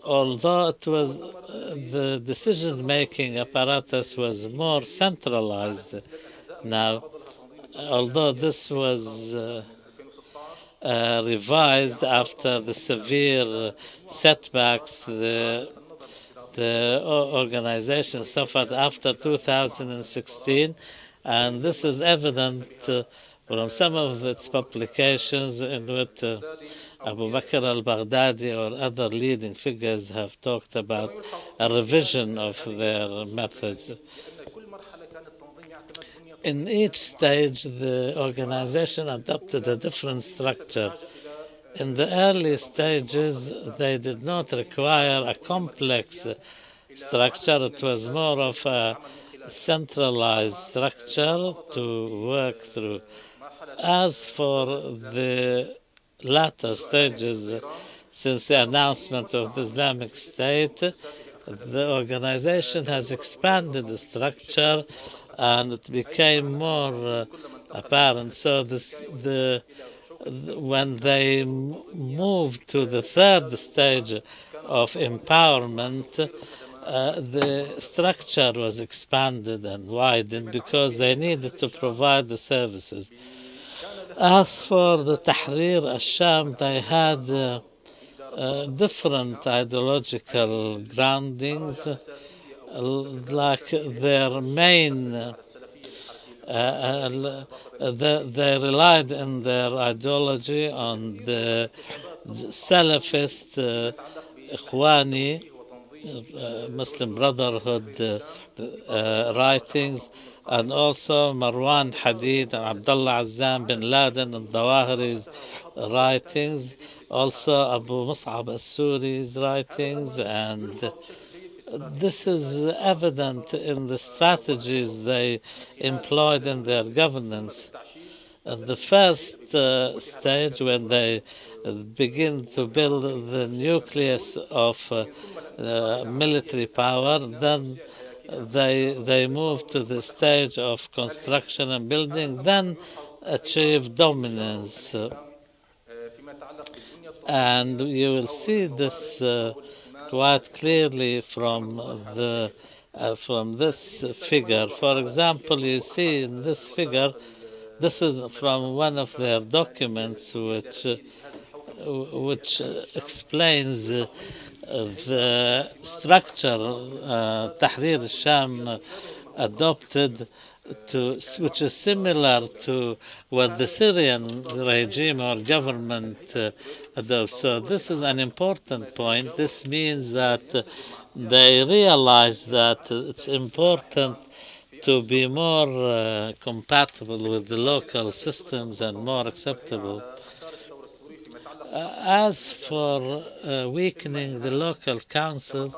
A: Although it was the decision-making apparatus was more centralized now, although this was revised after the severe setbacks the organization suffered after 2016, and this is evident from some of its publications in which Abu Bakr al-Baghdadi or other leading figures have talked about a revision of their methods. In each stage, the organization adopted a different structure. In the early stages, they did not require a complex structure. It was more of a centralized structure to work through. As for the latter stages, since the announcement of the Islamic State, the organization has expanded the structure and it became more apparent. So when they moved to the third stage of empowerment, the structure was expanded and widened because they needed to provide the services. As for the Tahrir al-Sham, they had different ideological groundings, like their main they relied in their ideology on the Salafist Ikhwani Muslim Brotherhood writings, and also Marwan Hadid and Abdullah Azzam bin Laden and Dawahiri's writings, also Abu Mus'ab al-Suri's writings, and this is evident in the strategies they employed in their governance. At the first stage, when they begin to build the nucleus of military power, then they move to the stage of construction and building, then achieve dominance. And you will see this quite clearly from this figure. For example, you see in this figure, this is from one of their documents which explains the structure Tahrir al-Sham adopted, which is similar to what the Syrian regime or government adopts. So this is an important point. This means that they realize that it's important to be more compatible with the local systems and more acceptable. As for weakening the local councils,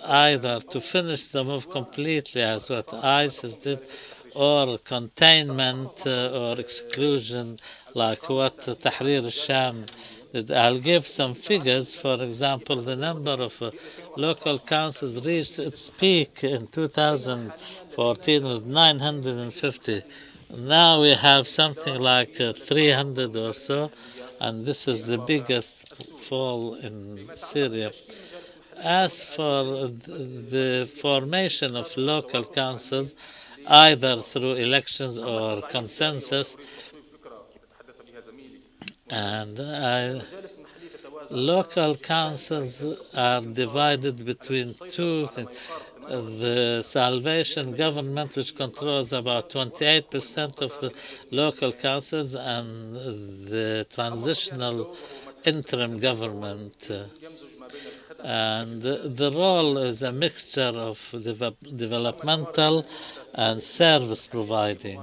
A: either to finish the move completely, as what ISIS did, or containment or exclusion, like what Tahrir al-Sham did. I'll give some figures. For example, the number of local councils reached its peak in 2014 with 950. Now we have something like 300 or so, and this is the biggest fall in Syria. As for the formation of local councils, either through elections or consensus, and local councils are divided between two things. The Salvation government, which controls about 28% of the local councils, and the transitional interim government. And the role is a mixture of developmental and service providing.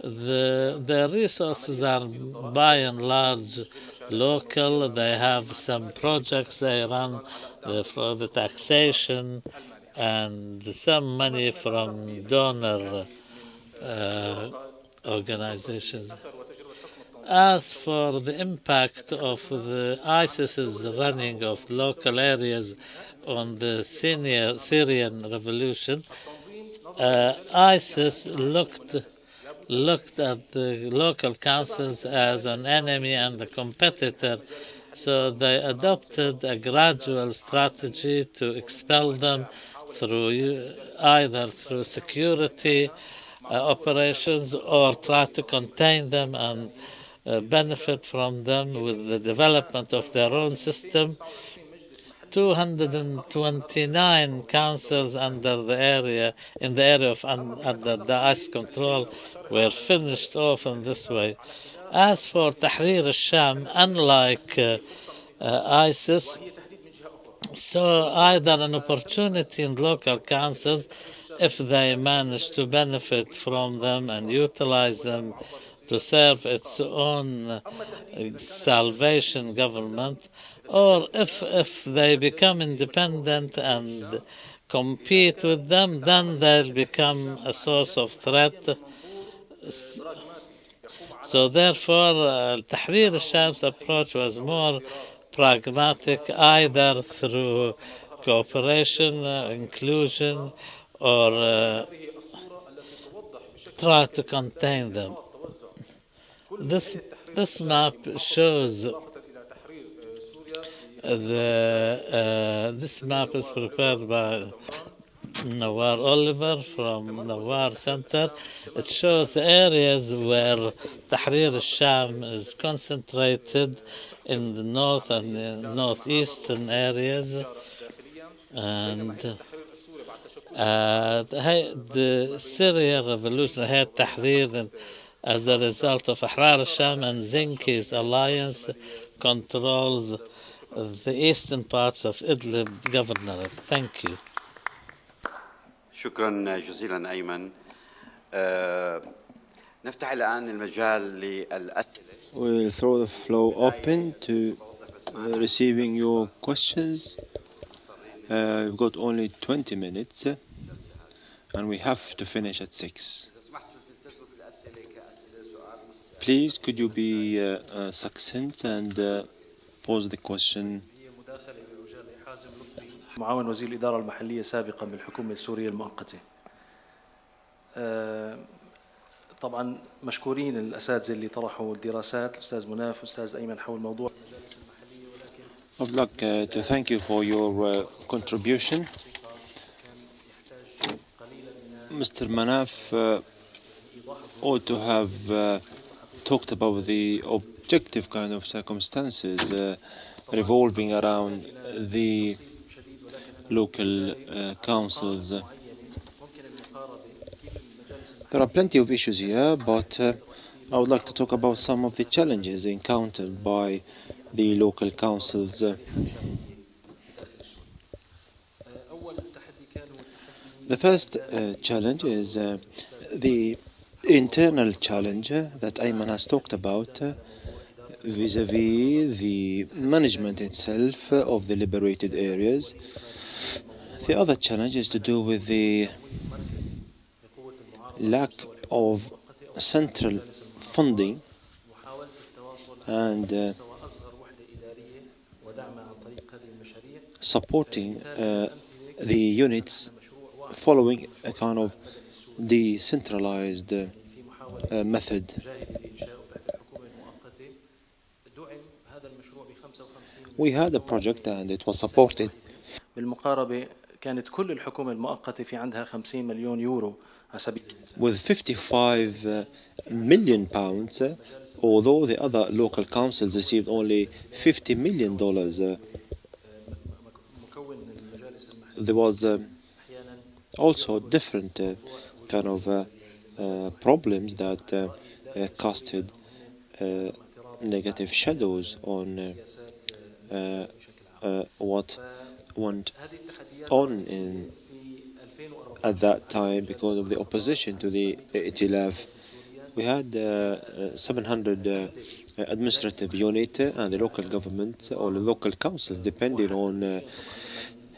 A: The resources are by and large local. They have some projects they run for the taxation and some money from donor organizations. As for the impact of the ISIS's running of local areas on the Syrian revolution, ISIS looked at the local councils as an enemy and a competitor, so they adopted a gradual strategy to expel them either through security operations or try to contain them and benefit from them with the development of their own system. 229 councils under the area under the ISIS control were finished off in this way. As for Tahrir al-Sham, unlike ISIS, saw either an opportunity in local councils if they manage to benefit from them and utilize them to serve its own salvation government, or if they become independent and compete with them, then they'll become a source of threat. So therefore, Tahrir al-Sham's approach was more pragmatic, either through cooperation, inclusion, or try to contain them. This map shows this map is prepared by Nawar Oliver from Untitled Center. It shows the areas where Tahrir al-Sham is concentrated in the north and northeastern areas, and the Syrian revolution had Tahrir as a result of Ahrar al-Sham, and Zinki's alliance controls the eastern parts of Idlib governorate. Thank you.
B: شكرا جزيلا أيمن. نفتح الآن المجال للأسئلة.
C: We'll throw the floor open to receiving your questions. We've got only 20 minutes and we have to finish at 6. Please, could you be succinct and pose the question?
E: معاون وزير الإدارة المحلية سابقا بالحكومة السورية المؤقتة. طبعا مشكورين الأساتذة اللي طرحوا الدراسات، الأستاذ مناف والأستاذ أيمن حول الموضوع.
C: I'd like to thank you for your contribution. Mr. Munaff ought to have talked about the objective kind of circumstances revolving around the local councils. There are plenty of issues here, but I would like to talk about some of the challenges encountered by the local councils. The first challenge is the internal challenge that Ayman has talked about vis-à-vis the management itself of the liberated areas. The other challenge is to do with the lack of central funding and supporting the units following a kind of decentralized method. We had a project and it was supported.
E: بالمقاربة كانت كل الحكومة المؤقتة في عندها 50 مليون يورو
C: with 55 million pounds, although the other local councils received only $50 million. There was also different kind of problems that casted negative shadows on what went on at that time because of the opposition to the Itilaf. We had 700 administrative unit and the local government or the local councils depending on an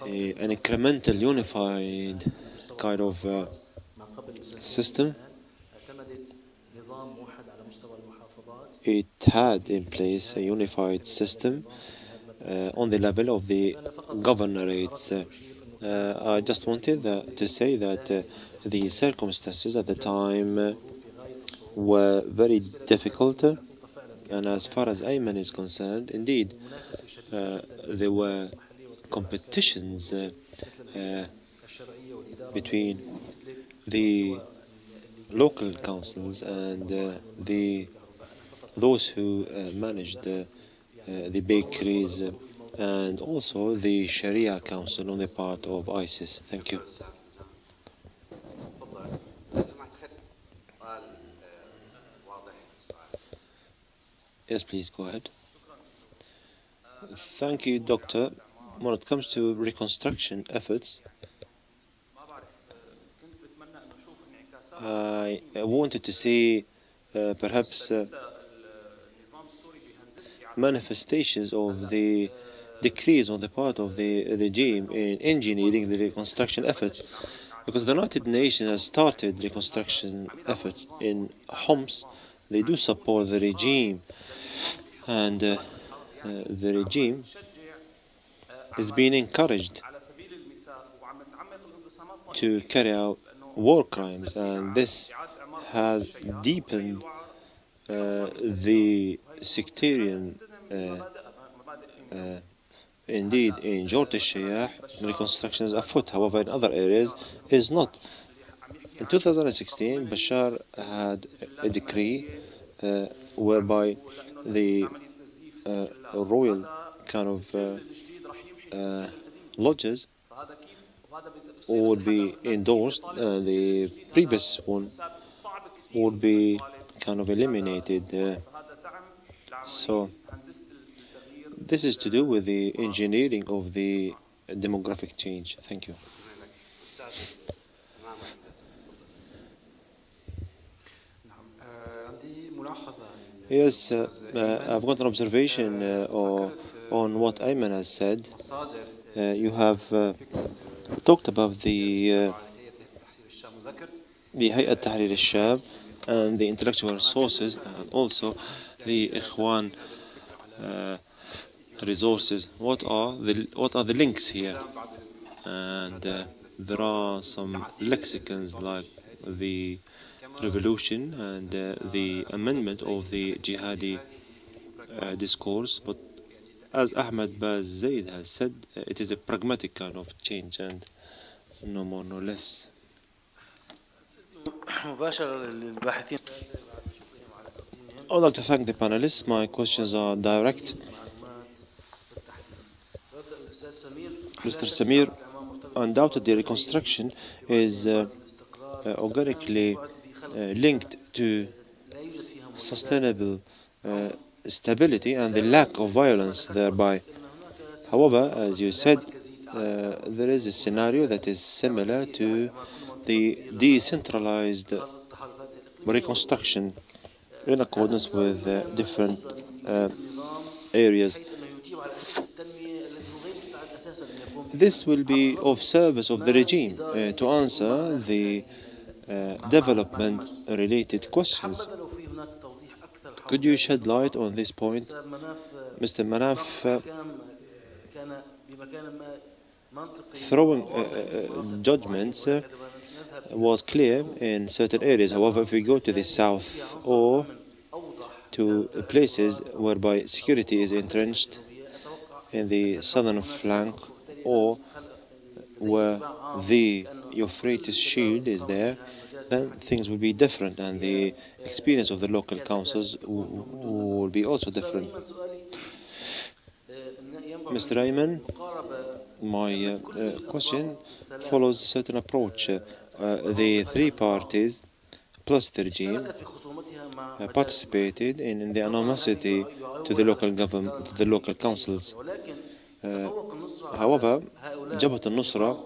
C: incremental unified kind of system. It had in place a unified system on the level of the governorates. I just wanted to say that the circumstances at the time were very difficult, and as far as Ayman is concerned, indeed, there were competitions between the local councils and those who managed the bakeries and also the Sharia Council on the part of ISIS. Thank you. Yes, please go ahead. Thank you, Doctor. When it comes to reconstruction efforts, I wanted to see perhaps manifestations of the decrease on the part of the regime in engineering the reconstruction efforts, because the United Nations has started reconstruction efforts in Homs. They do support the regime, and the regime is being encouraged to carry out war crimes, and this has deepened the sectarian indeed in Jordan Shia reconstruction is afoot. However, in other areas is not. In 2016, Bashar had a decree whereby the royal kind of lodges would be endorsed. The previous one would be kind of eliminated. So this is to do with the engineering of the demographic change. Thank you. Yes, I've got an observation on what Ayman has said. You have talked about the Hayat Tahrir al-Sham and the intellectual sources, and also the Ikhwan resources. What are the links here? And there are some lexicons like the revolution and the amendment of the jihadi discourse, but as Ahmed Baz Zaid has said, it is a pragmatic kind of change and no more, no less. I would like to thank the panelists. My questions are direct. Mr. Samir, undoubtedly reconstruction is organically linked to sustainable stability and the lack of violence thereby. However, as you said, there is a scenario that is similar to the decentralized reconstruction in accordance with different areas. This will be of service of the regime to answer the development-related questions. Could you shed light on this point? Mr. Munaff, throwing judgments was clear in certain areas. However, if we go to the south or to places whereby security is entrenched in the southern flank or where the Euphrates shield is there, then things will be different and the experience of the local councils will be also different. Mr. Ayman, my question follows a certain approach. The three parties plus the regime participated in the anonymity to the local government, to the local councils. However, Jabhat al-Nusra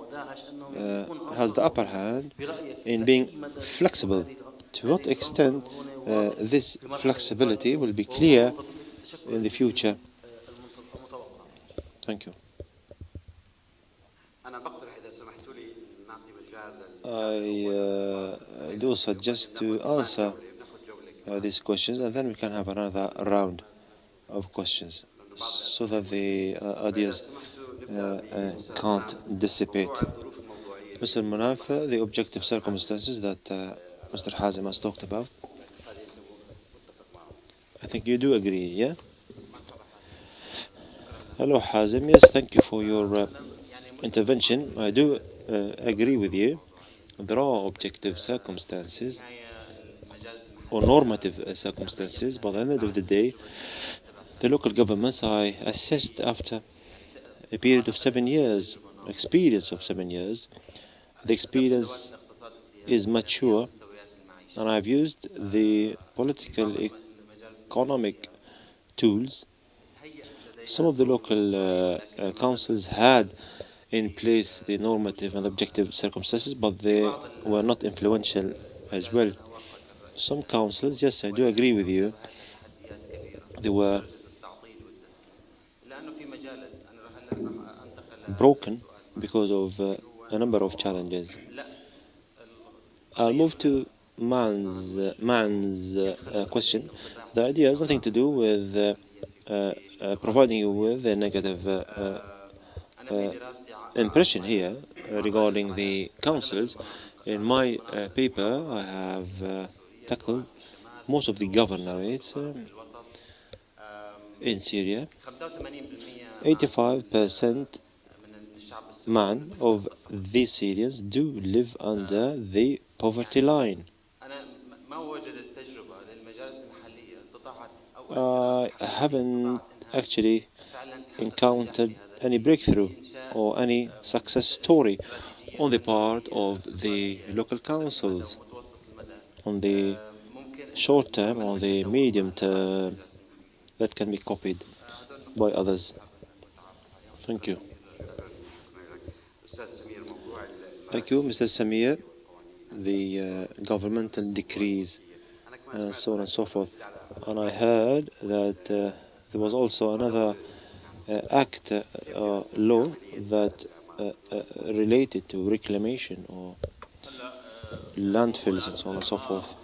C: has the upper hand in being flexible. To what extent this flexibility will be clear in the future? Thank you. I do suggest to answer these questions and then we can have another round of questions so that the ideas can't dissipate. Mr. Munaff, the objective circumstances that Mr. Hazim has talked about, I think you do agree, yeah? Hello, Hazim. Yes, thank you for your intervention. I do agree with you. There are objective circumstances or normative circumstances, but at the end of the day, the local governments are assessed after a period of 7 years, experience of 7 years. The experience is mature, and I've used the political economic tools. Some of the local councils had in place the normative and objective circumstances, but they were not influential as well. Some councils, yes, I do agree with you, they were broken because of a number of challenges. I'll move to Man's question. The idea has nothing to do with providing you with a negative impression here. regarding the councils. In my paper, I have tackled most of the governorates in Syria. 85% of these Syrians do live under the poverty line. I haven't actually encountered any breakthrough or any success story on the part of the local councils on the short term or the medium term that can be copied by others. Thank you. Thank you, Mr. Samir. The governmental decrees and so on and so forth. And I heard that there was also another act, law that related to reclamation or landfills and so on and so forth.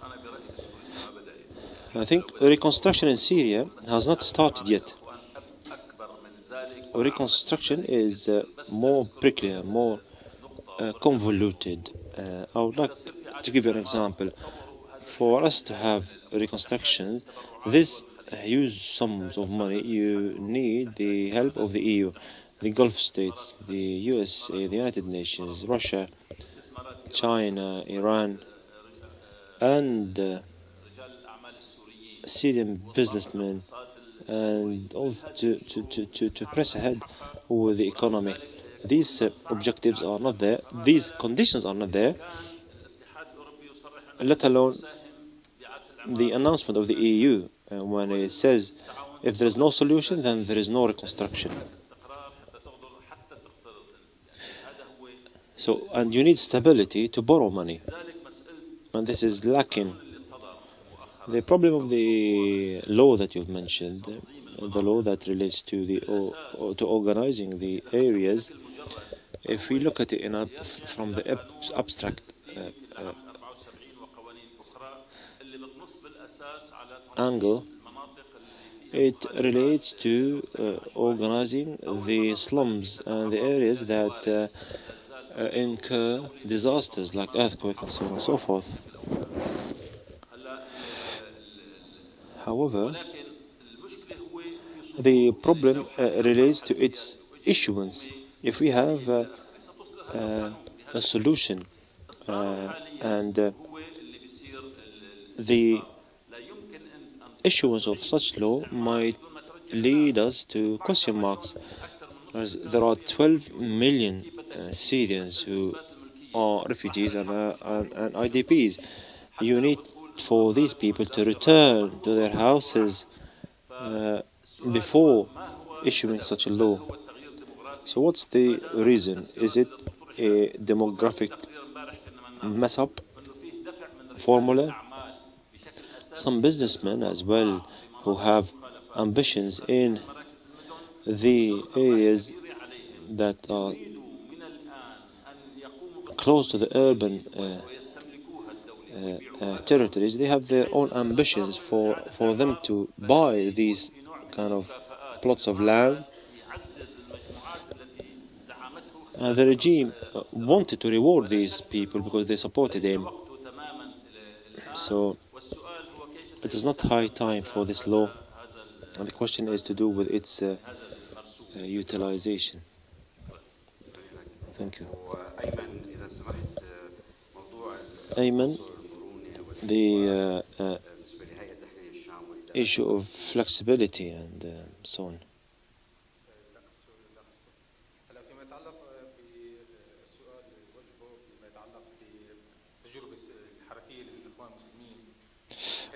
C: I think reconstruction in Syria has not started yet. Reconstruction is more prickly, more convoluted. I would like to give you an example. For us to have reconstruction, this huge sums of money, you need the help of the EU, the Gulf states, the USA, the United Nations, Russia, China, Iran, and Syrian businessmen, and all to press ahead with the economy. These objectives are not there, these conditions are not there, let alone the announcement of the EU when it says if there is no solution, then there is no reconstruction. So, and you need stability to borrow money, and this is lacking. The problem of the law that you've mentioned, the law that relates to the to organizing the areas, if we look at it from the abstract angle, it relates to organizing the slums and the areas that incur disasters like earthquake and so on and so forth. However, the problem relates to its issuance. If we have a solution and the issuance of such law might lead us to question marks, as there are 12 million Syrians who are refugees and IDPs. You need for these people to return to their houses before issuing such a law. So what's the reason? Is it a demographic mess-up formula? Some businessmen as well who have ambitions in the areas that are close to the urban territories, they have their own ambitions for them to buy these kind of plots of land. The regime wanted to reward these people because they supported him. So it is not high time for this law, and the question is to do with its utilization. Thank you. Ayman, the issue of flexibility and so on.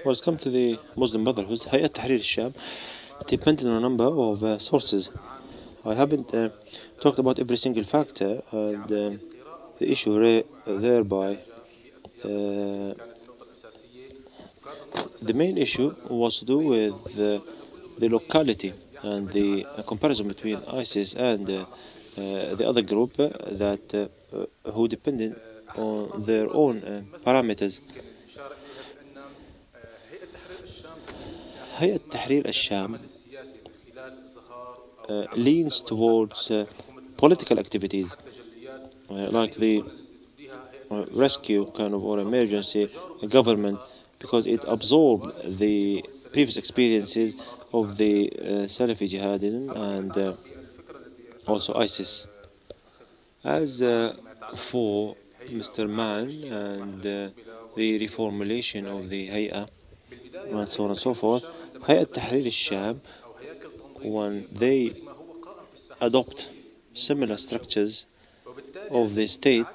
C: When it comes to the Muslim Brotherhood, Hayat Tahrir al-Sham depended on a number of sources. I haven't talked about every single factor, and the issue thereby. The main issue was to do with the locality and the comparison between ISIS and the other group that who depended on their own parameters. Hayat Tahrir al-Sham leans towards political activities like the rescue kind of or emergency government, because it absorbed the previous experiences of the Salafi jihadism and also ISIS. As for Mr. Mann and the reformulation of the Hay'a and so on and so forth, Hay'a Tahrir al-Sham, when they adopt similar structures of the state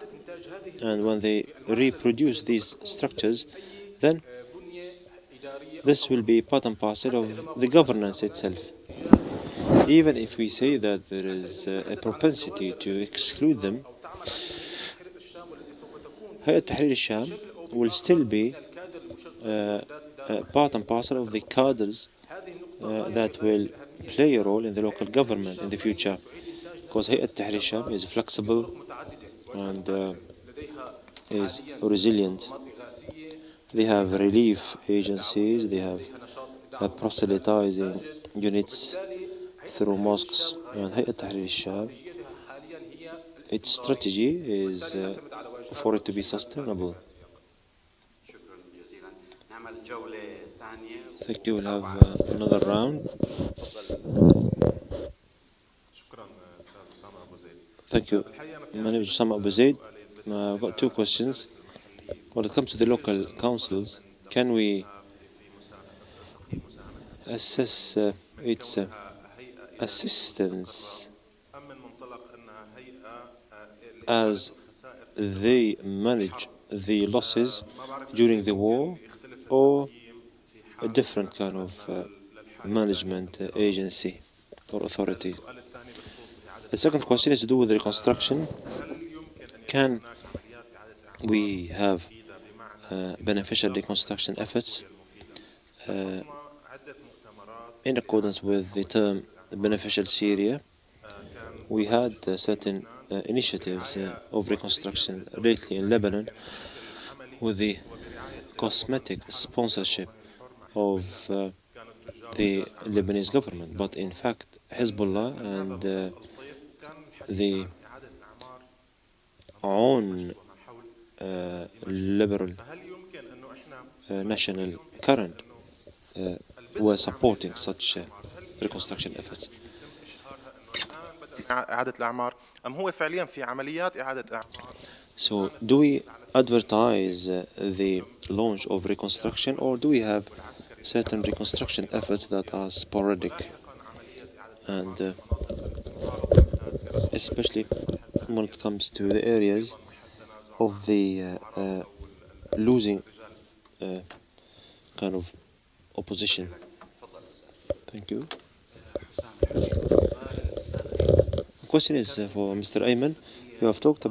C: and when they reproduce these structures, then this will be part and parcel of the governance itself. Even if we say that there is a propensity to exclude them, Hayat Tahrir al-Sham will still be part and parcel of the cadres that will play a role in the local government in the future, because Hayat Tahrir al-Sham is flexible and is resilient. They have relief agencies, they have proselytizing units through mosques, and Hayat Tahrir al-Sham, its strategy is for it to be sustainable. I think you will have another round. Thank you. My name is Samir Abu Zaid. I've got two questions. When it comes to the local councils, can we assess its assistance as they manage the losses during the war, or a different kind of management agency or authority? The second question is to do with reconstruction. Can we have beneficial reconstruction efforts in accordance with the term beneficial Syria? We had certain initiatives of reconstruction lately in Lebanon with the cosmetic sponsorship of the Lebanese government, but in fact Hezbollah and the own liberal national current were supporting such reconstruction efforts. So do we advertise the launch of reconstruction, or do we have certain reconstruction efforts that are sporadic, and especially when it comes to the areas of the losing kind of opposition? Thank you. The question is for Mr. Ayman. You have talked about